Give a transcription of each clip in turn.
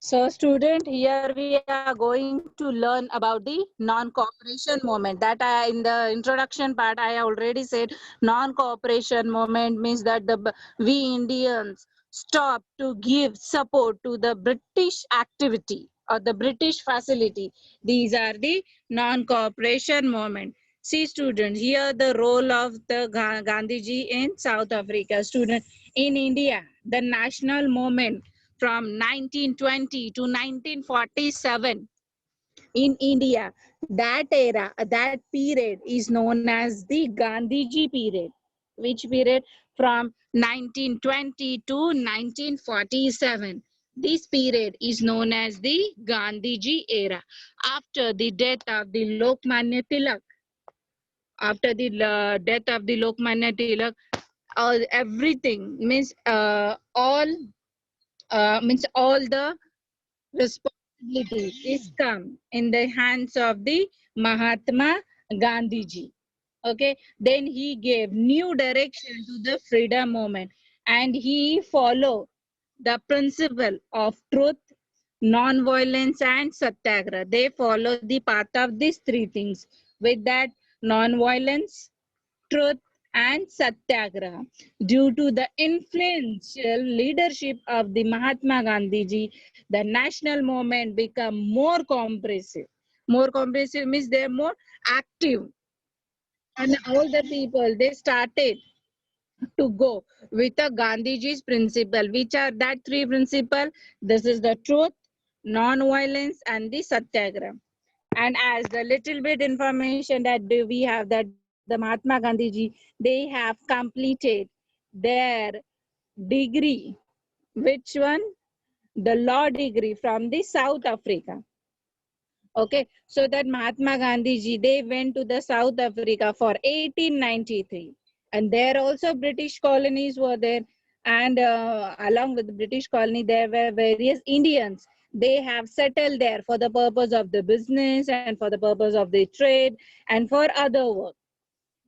So student, here we are going to learn about the non-cooperation movement. That I, in the introduction part, I already said non-cooperation movement means that we Indians stop to give support to the British activity or the British facility. These are the non-cooperation movement. See students, here the role of the Gandhiji in South Africa. Student, in India, the national movement from 1920 to 1947 in India. That era, that period is known as the Gandhiji period. Which period? From 1920 to 1947. This period is known as the Gandhiji era. After the death of the Lokmanya Tilak, after the death of the Lokmanya Tilak, everything means all the responsibility is come in the hands of the Mahatma Gandhiji. Okay, then he gave new direction to the freedom movement and he followed the principle of truth, non-violence and satyagraha. They follow the path of these three things. With that, non-violence, truth and satyagraha. Due to the influential leadership of the Mahatma Gandhiji, the national movement become more comprehensive. More comprehensive means they are more active, and all the people they started to go with the Gandhiji's principle. Which are that three principle? This is the truth, non-violence, and the satyagraha. And as the little bit information that we have, that the Mahatma Gandhiji, they have completed their degree. Which one? The law degree from the South Africa. Okay, so that Mahatma Gandhiji, they went to the South Africa for 1893, and there also British colonies were there, and along with the British colony, there were various Indians. They have settled there for the purpose of the business and for the purpose of the trade and for other work.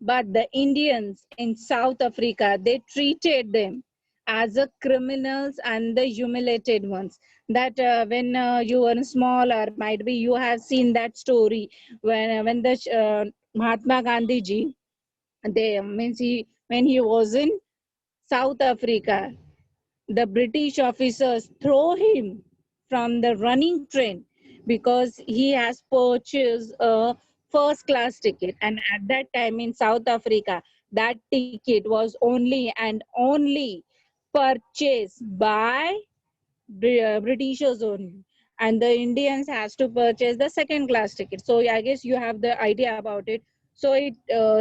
But the Indians in South Africa, they treated them as a criminals and the humiliated ones. That when you were small, or might be you have seen that story when the Mahatma Gandhiji, they means he when he was in South Africa, the British officers throw him from the running train because he has purchased a first class ticket. And at that time in South Africa, that ticket was only and only purchased by Britishers only. And the Indians has to purchase the second class ticket. So I guess you have the idea about it. So it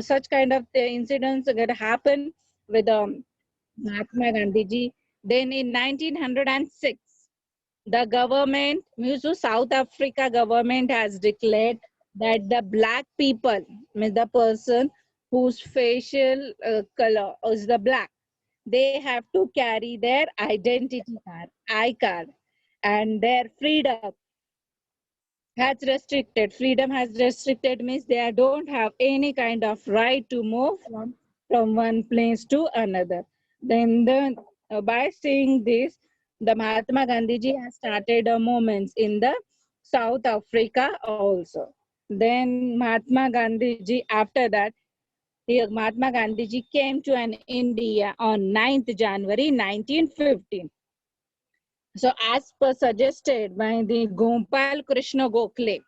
such kind of incidents that happen with Mahatma Gandhiji. Then in 1906, the government, so South Africa government has declared that the black people, means the person whose facial color is the black, they have to carry their identity card, I card, and their freedom has restricted. Freedom has restricted means they don't have any kind of right to move from one place to another. Then by saying this, the Mahatma Gandhiji has started a movement in the South Africa also. Then Mahatma Gandhiji, after that, Mahatma Gandhiji came to an India on 9th January 1915. So as per suggested by the Gopal Krishna Gokhale,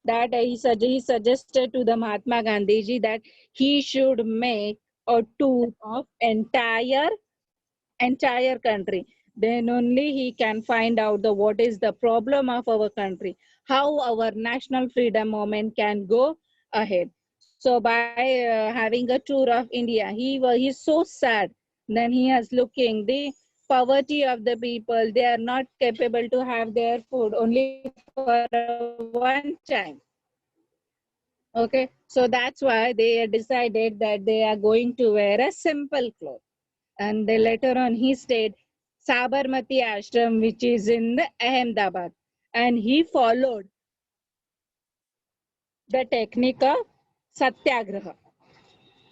that he suggested to the Mahatma Gandhiji that he should make a tour of entire country. Then only he can find out the what is the problem of our country, how our national freedom movement can go ahead. So by having a tour of India, he's so sad. Then he is looking the poverty of the people. They are not capable to have their food only for one time. Okay, so that's why they decided that they are going to wear a simple cloth. And then later on, he stayed Sabarmati Ashram, which is in the Ahmedabad, and he followed the technique of Satyagraha.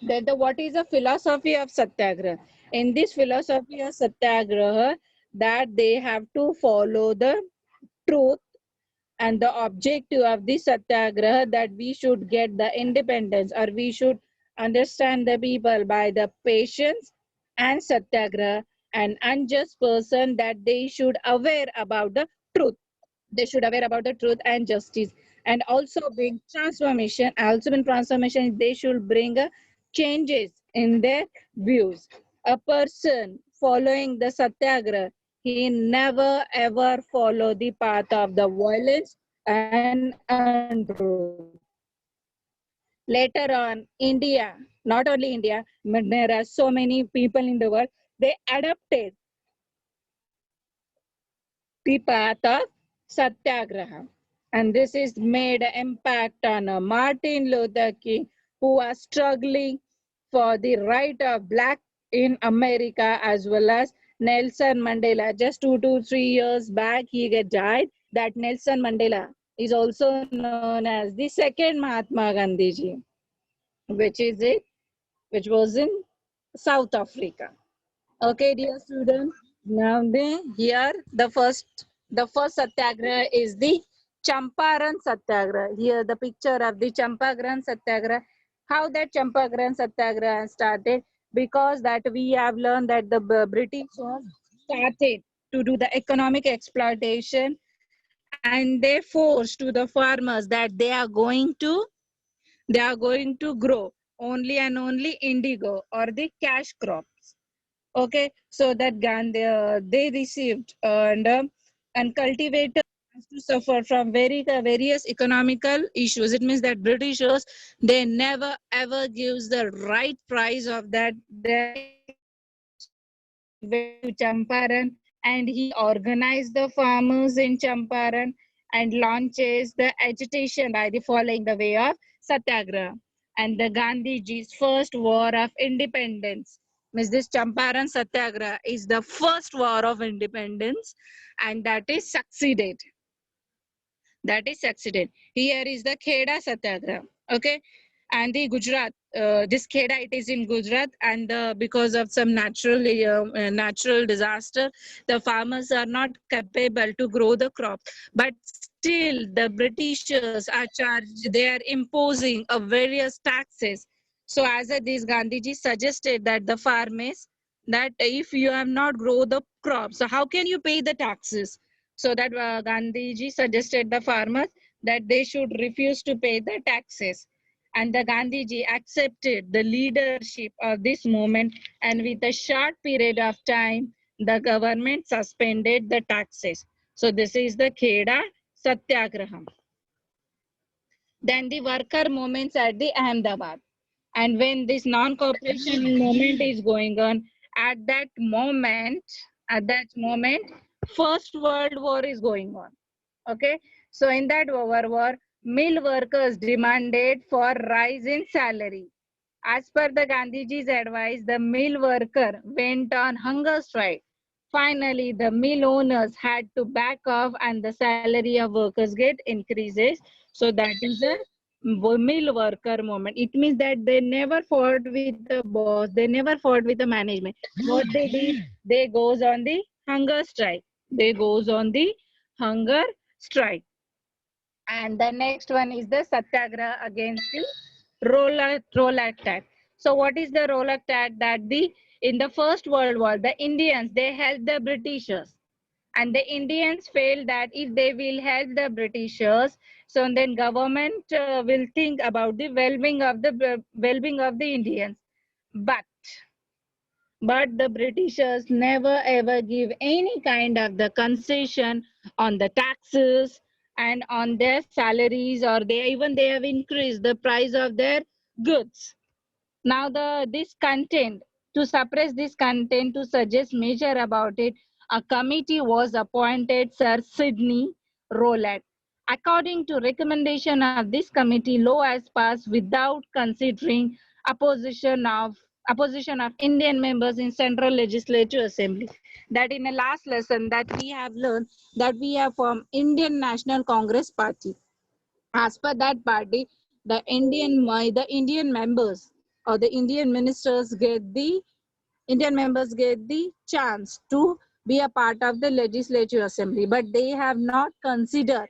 What is the philosophy of Satyagraha? In this philosophy of Satyagraha, that they have to follow the truth, and the objective of the satyagraha that we should get the independence, or we should understand the people by the patience and satyagraha, and unjust person that they should aware about the truth, they should aware about the truth and justice, and also bring transformation, also in transformation they should bring changes in their views. A person following the satyagraha, he never ever follow the path of the violence and untruth. Later on, India, not only India, but there are so many people in the world, they adopted the path of satyagraha. And this is made an impact on Martin Luther King, who was struggling for the right of black in America, as well as Nelson Mandela. Just 2 to 3 years back, he get died. That Nelson Mandela is also known as the second Mahatma Gandhiji, which is it, which was in South Africa. Okay, dear students. Now here the first satyagraha is the Champaran Satyagraha. Here the picture of the Champaran Satyagraha. How that Champaran Satyagraha started? Because that we have learned that the British started to do the economic exploitation, and they forced to the farmers that they are going to grow only and only indigo or the cash crops. Okay, so that Gandhi they received and cultivators has to suffer from various economical issues. It means that Britishers, they never ever gives the right price of that their inputs. So he went to Champaran and he organized the farmers in Champaran and launches the agitation by the following the way of Satyagraha and the Gandhiji's first war of independence. Means this Champaran Satyagraha is the first war of independence, and that is succeeded. That is succeeded. Here is the Kheda Satyagraha. Okay, and the Gujarat. This Kheda, it is in Gujarat, and because of some natural disaster, the farmers are not capable to grow the crop. But still, the Britishers are charged. They are imposing a various taxes. So, as this Gandhiji suggested that the farmers, that if you have not grow the crop, so how can you pay the taxes? So that Gandhiji suggested the farmers that they should refuse to pay the taxes. And the Gandhiji accepted the leadership of this movement, and with a short period of time, the government suspended the taxes. So this is the Kheda Satyagraham. Then the worker movements at the Ahmedabad. And when this non-cooperation movement is going on, at that moment, at that moment, First World War is going on. Okay, so in that war, mill workers demanded for rise in salary. As per the Gandhiji's advice, the mill worker went on hunger strike. Finally, the mill owners had to back off, and the salary of workers get increases. So that is a mill worker movement. It means that they never fought with the boss, they never fought with the management. What they did, they goes on the hunger strike. They goes on the hunger strike. And the next one is the Satyagraha against the Rowlatt Act. So what is the Rowlatt Act? That the in the First World War, the Indians, they helped the Britishers, and the Indians failed that if they will help the Britishers, so then government will think about the well-being of the Indians. But the Britishers never ever give any kind of the concession on the taxes and on their salaries, or they have increased the price of their goods. Now this content, to suppress this content, to suggest measure about it, a committee was appointed, Sir Sidney Rowlatt. According to recommendation of this committee, law has passed without considering opposition of opposition of Indian members in Central Legislative Assembly. That in the last lesson that we have learned that we have formed Indian National Congress Party. As per that party, the Indian members or the Indian ministers get the Indian members get the chance to be a part of the legislative assembly, but they have not considered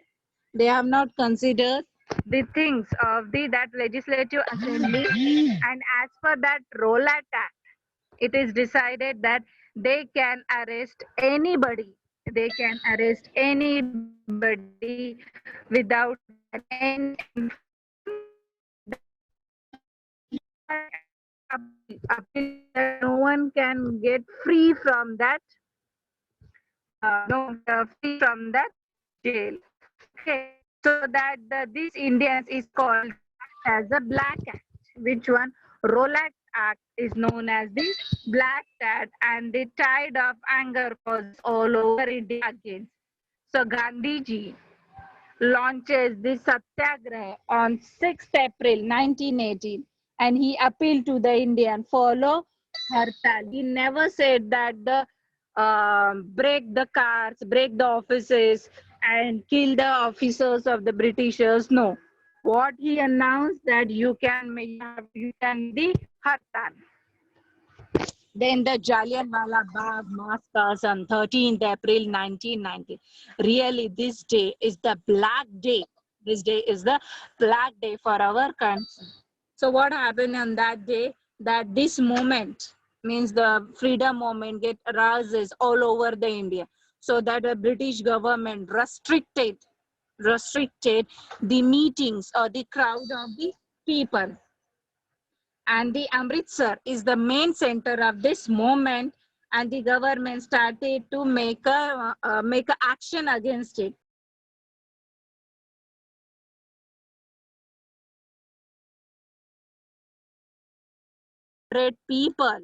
the things of the that legislative assembly. And as per that Rowlatt Act, it is decided that they can arrest anybody. They can arrest anybody without any appeal, that no one can get free from that, no free from that jail. Okay, so that these Indians is called as a Black Act. Which one? Rowlatt Act is known as the Black Act, and the tide of anger was all over India against. So Gandhiji launches the Satyagraha on 6th April 1918, and he appealed to the Indian follow Hartal. He never said that the break the cars, break the offices, and kill the officers of the Britishers. No, what he announced that you can the Hartal. Then the Jallianwala Bagh massacres on 13th April 1990. Really, this day is the black day. This day is the black day for our country. So what happened on that day? That this moment means the freedom movement get rises all over the India. So that the British government restricted the meetings or the crowd of the people, and the Amritsar is the main center of this movement, and the government started to make a action against it. People,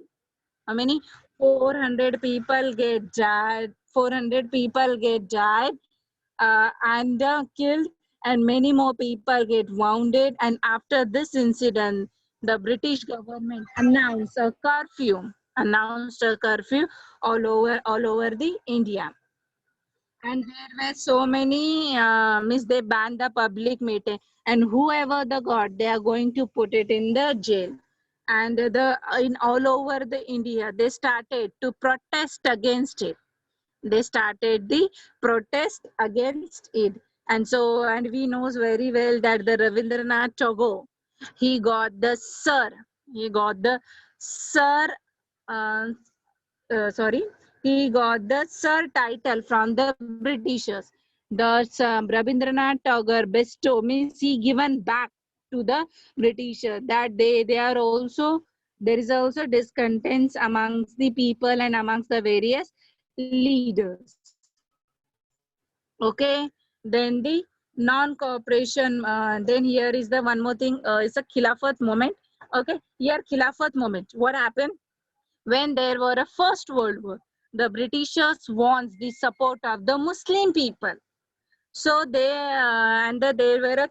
how many? 400 people get died. 400 people get died and killed, and many more people get wounded. And after this incident, the British government announced a curfew all over the India. And there were so many means they banned the public meeting, and whoever the got, they are going to put it in the jail. And the in all over the India, they started to protest against it. They started the protest against it. And so, and we knows very well that the Ravindranath Tagore, he got the sir, he got the sir, uh, sorry, he got the sir title from the Britishers. The Rabindranath Tagore bestow means he given back to the Britishers, that they are also, there is also discontents amongst the people and amongst the various leaders. Okay, then the non-cooperation, then here is the one more thing, it's a Khilafat moment. Okay, here Khilafat moment, what happened? When there were a First World War, the Britishers wants the support of the Muslim people. So they and there were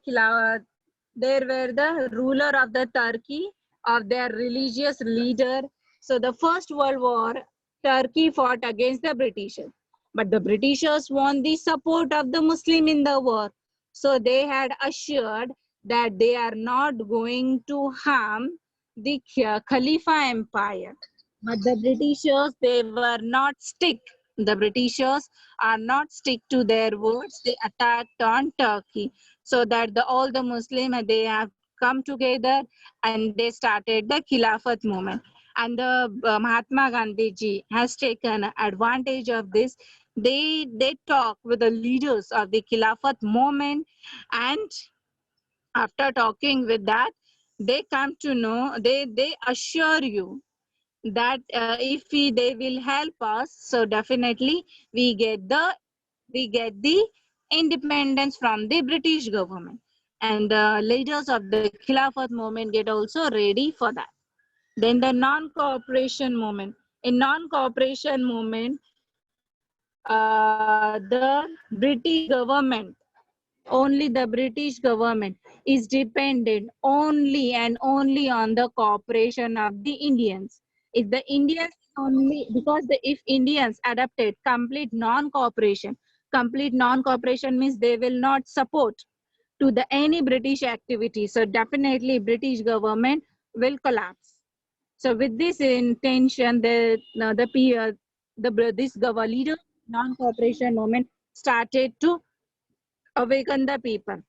there were the ruler of the Turkey, of their religious leader. So the First World War, Turkey fought against the Britishers, but the Britishers want the support of the Muslim in the war. So they had assured that they are not going to harm the Khalifa Empire. But the Britishers, they were not stick. The Britishers are not stick to their words. They attacked on Turkey, so that all the Muslim, they have come together and they started the Khilafat movement. And the Mahatma Gandhi ji has taken advantage of this. They talk with the leaders of the Khilafat movement, and after talking with that, they come to know, they assure you that if they will help us, so definitely we get the independence from the British government. And the leaders of the Khilafat movement get also ready for that. Then the non-cooperation movement. In non-cooperation movement, the British government, only the British government is dependent only and only on the cooperation of the Indians. If the Indians only, because if Indians adopted complete non-cooperation means they will not support to the any British activity. So definitely British government will collapse. So with this intention, the this leader non-cooperation movement started to awaken the people.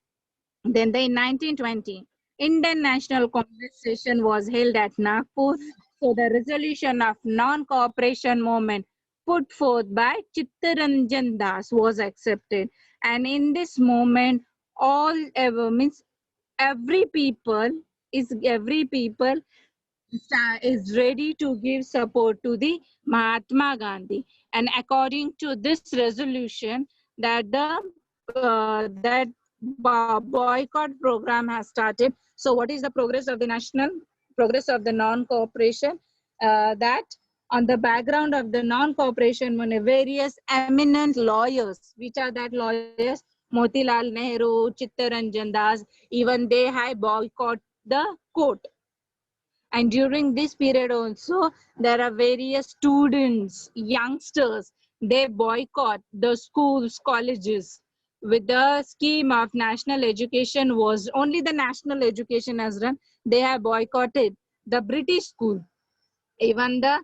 Then in 1920, Indian National Congress session was held at Nagpur. So the resolution of non-cooperation movement put forth by Chittaranjan Das was accepted. And in this movement, all ever means every people is ready to give support to the Mahatma Gandhi. And according to this resolution, that boycott program has started. So, what is the progress of the non-cooperation? That on the background of the non-cooperation, various eminent lawyers, which are that lawyers, Motilal Nehru, Chittaranjan Das, even they have boycott the court. And during this period also, there are various students, youngsters, they boycott the schools, colleges with the scheme of national education was only the national education has run. They have boycotted the British school. Even the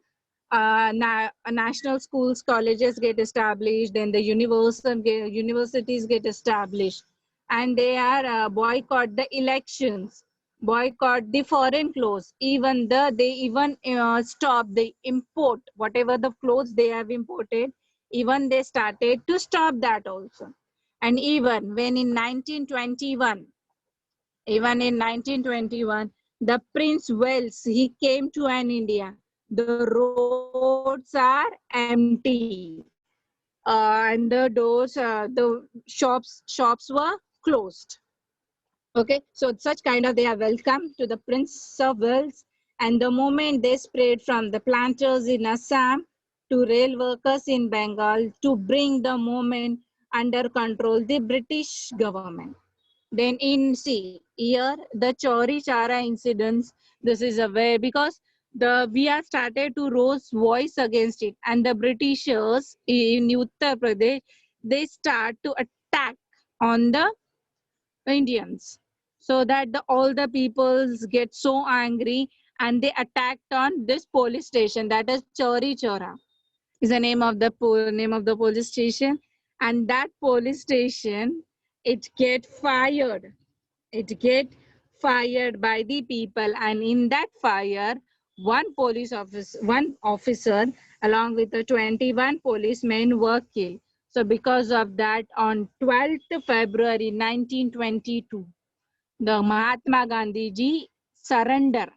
national schools, colleges get established, then the universities get established, and they are boycott the elections, boycott the foreign clothes. Even they even stop the import, whatever the clothes they have imported, even they started to stop that also. And even in 1921, the Prince Wales, he came to an India. The roads are empty. And the doors, the shops were closed. Okay, so such kind of they are welcome to the Prince of Wales, and the moment they spread from the planters in Assam to rail workers in Bengal to bring the movement under control the British government. Then in see here the Chauri Chara incidents. This is a way because we have started to raise voice against it, and the Britishers in Uttar Pradesh, they start to attack on the Indians, so that all the peoples get so angry, and they attacked on this police station, that is Chauri Chora is the name of the police station. And that police station, it get fired, by the people. And in that fire, one officer along with the 21 policemen were killed. So because of that, on 12th February 1922, the Mahatma Gandhi ji surrender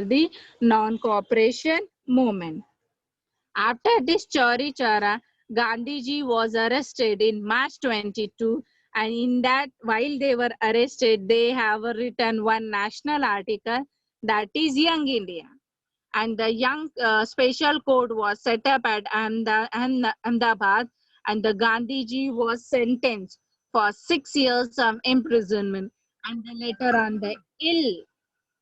the non-cooperation movement. After this Chauri Chara, Gandhiji was arrested in March 22, and in that, while they were arrested, they have written one national article, that is Young India. And the young special court was set up at Ahmedabad, and the Gandhiji was sentenced for 6 years of imprisonment. And then later on, the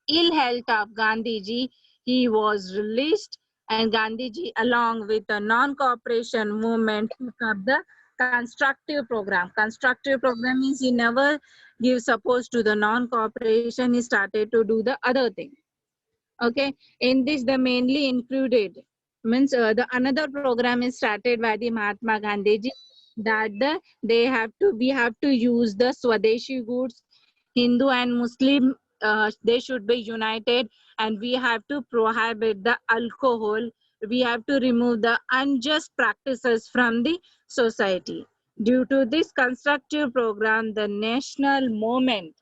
ill health of Gandhiji, he was released, and Gandhiji, along with the non-cooperation movement, took up the constructive program. Constructive program means he never gives support to the non-cooperation, he started to do the other thing. Okay, in this the mainly included means the another program is started by the Mahatma Gandhiji, that we have to use the Swadeshi goods. Hindu and Muslim, they should be united, and we have to prohibit the alcohol. We have to remove the unjust practices from the society. Due to this constructive program, the national movement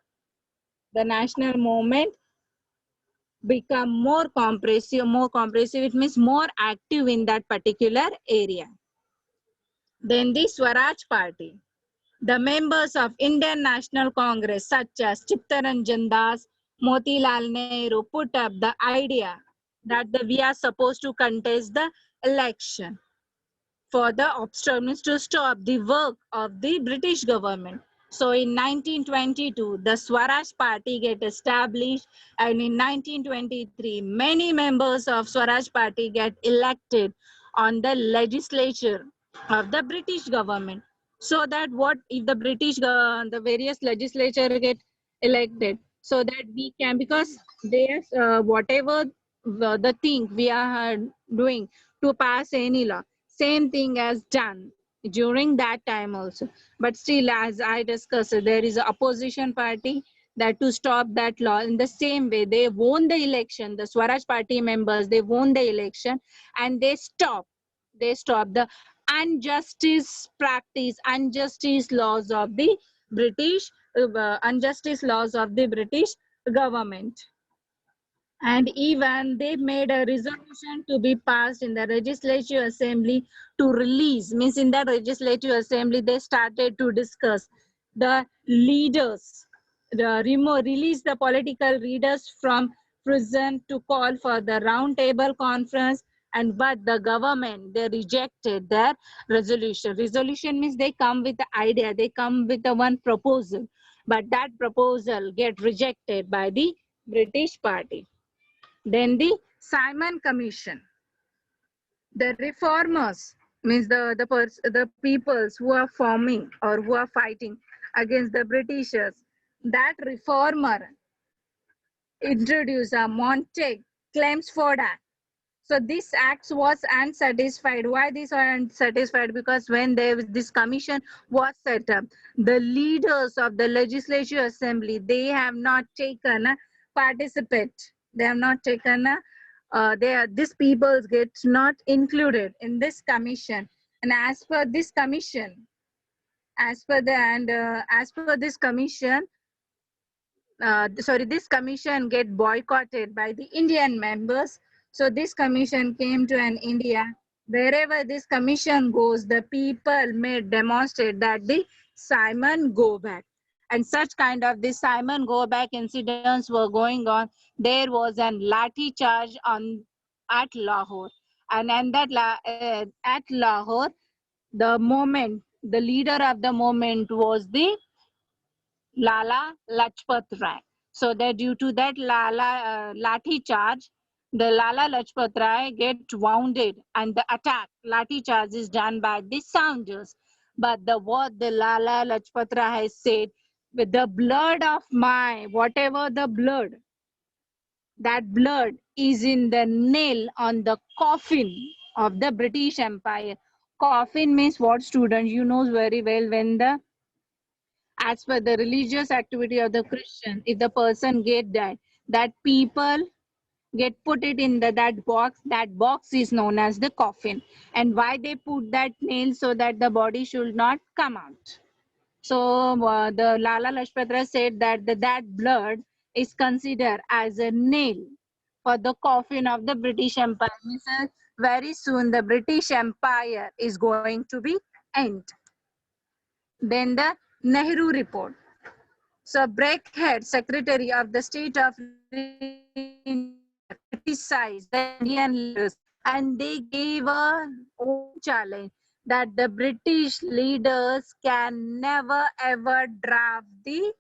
become more comprehensive. It means more active in that particular area. Then the Swaraj Party. The members of Indian National Congress, such as Chittaranjan Das, Motilal Nehru, put up the idea that we are supposed to contest the election for the obstructions to stop the work of the British government. So in 1922, the Swaraj Party get established, and in 1923, many members of Swaraj Party get elected on the legislature of the British government. So that what if the various legislature get elected, so that we can, because there's whatever the thing doing to pass any law. Same thing as done during that time also. But still, as I discussed, there is an opposition party that to stop that law. In the same way, they won the election. The Swaraj Party members, they won the election, and they stopped the injustice practice, injustice laws of the British, injustice laws of the British government. And even they made a resolution to be passed in the legislative assembly to release, means in the legislative assembly they started to discuss the leaders, release the political leaders from prison to call for the round table conference. And but the government, they rejected their resolution means they come with the idea, they come with the one proposal, but that proposal get rejected by the British party. Then the Simon Commission. The reformers means the peoples who are forming or who are fighting against the Britishers. That reformer introduced a Montague Chelmsford Act. So this act was unsatisfied. Why this was unsatisfied? Because when this commission was set up, the leaders of the legislative assembly, they have not taken a participate. They have not taken a, these people get not included in this commission. And as per this commission, as per this commission, this commission get boycotted by the Indian members. So this commission came to an India. Wherever this commission goes, the people may demonstrate that the Simon go back. And such kind of the Simon go back incidents were going on. There was an lathi charge at Lahore. And at Lahore, the leader of the moment was the Lala Lajpat Rai. So that due to that lathi charge, the Lala Lajpat Rai get wounded, and the attack lathi charge is done by the soldiers. But what the Lala Lajpat Rai has said, with the blood of my, whatever the blood, that blood is in the nail on the coffin of the British Empire. Coffin means what, students? You know very well, when the, as per the religious activity of the Christian, if the person get died, that people get put it in that box is known as the coffin. And why they put that nail? So that the body should not come out. So the Lala Lajpat Rai said that that blood is considered as a nail for the coffin of the British Empire. Means very soon the British Empire is going to be end. Then the Nehru report. So Brackhead, Secretary of the State of India, criticized the Indian leaders, and they gave a own challenge that the British leaders can never ever draft the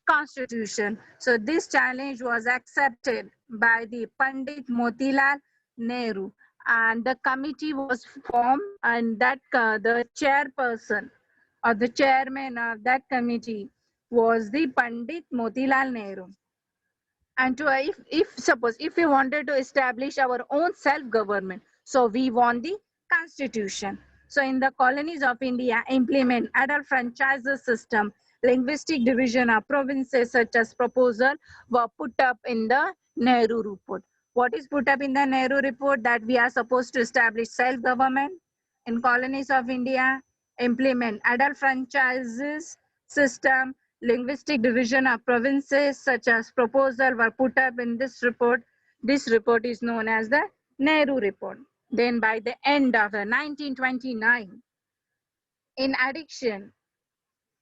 constitution. So this challenge was accepted by the Pandit Motilal Nehru, and the committee was formed, and that the chairperson or the chairman of that committee was the Pandit Motilal Nehru. And if we wanted to establish our own self-government, so we want the constitution. So in the colonies of India, implement adult franchise system, linguistic division of provinces such as proposal were put up in the Nehru report. What is put up in the Nehru report? That we are supposed to establish self-government in colonies of India, implement adult franchises system, linguistic division of provinces such as proposal were put up in this report. This report is known as the Nehru report. Then by the end of 1929, in addition,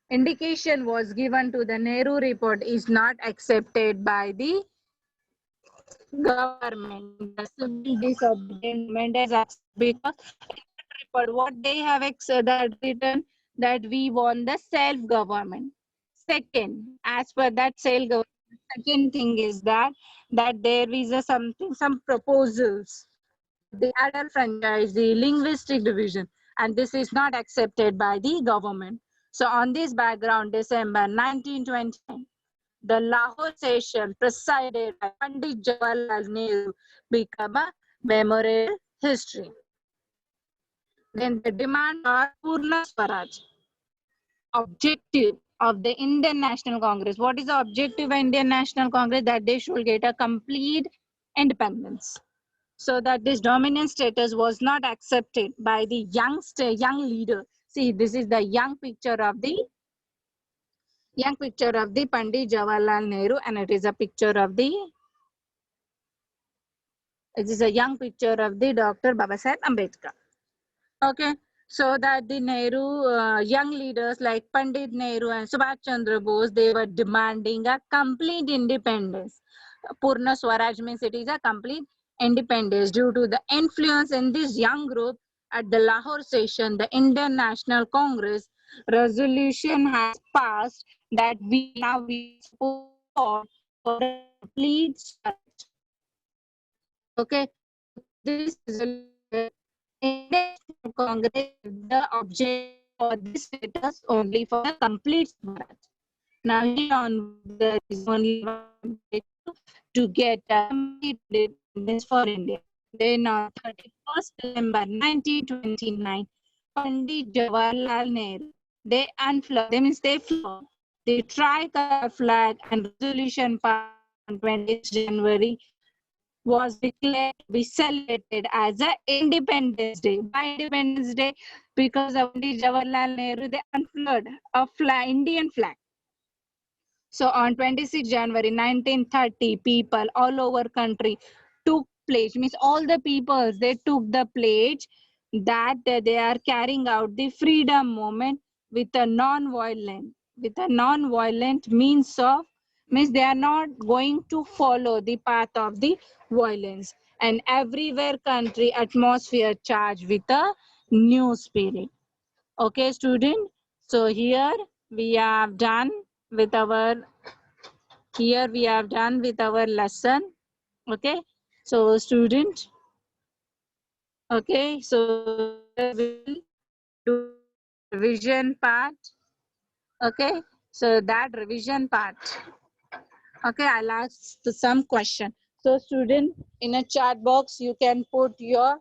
indication was given to the Nehru report is not accepted by the government. The civil disobedient movement is accepted because in that report, what they have that written, that we want the self-government. Second, as per that self-government, second thing is that there is some proposals of the adult franchise, the linguistic division, and this is not accepted by the government. So on this background, December 1929, the Lahore session presided by Pandit Jawaharlal Nehru become a memorable history. Then the demand for Purna Swaraj. Objective of the Indian National Congress. What is the objective of Indian National Congress? That they should get a complete independence. So that this dominant status was not accepted by the young leader. See, this is the young picture of the Pandit Jawaharlal Nehru, and it is a picture of the young picture of the Dr. Babasaheb Ambedkar. Okay, so that the Nehru young leaders like Pandit Nehru and Subhash Chandra Bose, they were demanding a complete independence. Purna Swaraj means it is a complete independence. Due to the influence in this young group at the Lahore session, the Indian National Congress resolution has passed that we support for a complete Swaraj. Okay, this resolution, Indian National Congress, the object for this status only for the complete Swaraj. Now here on there is only one objective, to get a complete independence for India. Then on 31st December 1929, Pandit Jawaharlal Nehru, they unfurled, they means they flew the tricolor flag, and resolution passed on 20th January was declared to be celebrated as a Independence Day. Why Independence Day? Because of Pandit Jawaharlal Nehru, they unfurled a flag, Indian flag. So on 26 January 1930, people all over country took pledge, means all the peoples, they took the pledge that they are carrying out the freedom movement with a non-violent means of, means they are not going to follow the path of the violence. And everywhere country atmosphere charged with a new spirit. Okay, student. So here we have done with our lesson. Okay, so student, okay, so we'll do revision part. Okay, so that revision part, okay, I'll ask some question. So student, in a chat box you can put your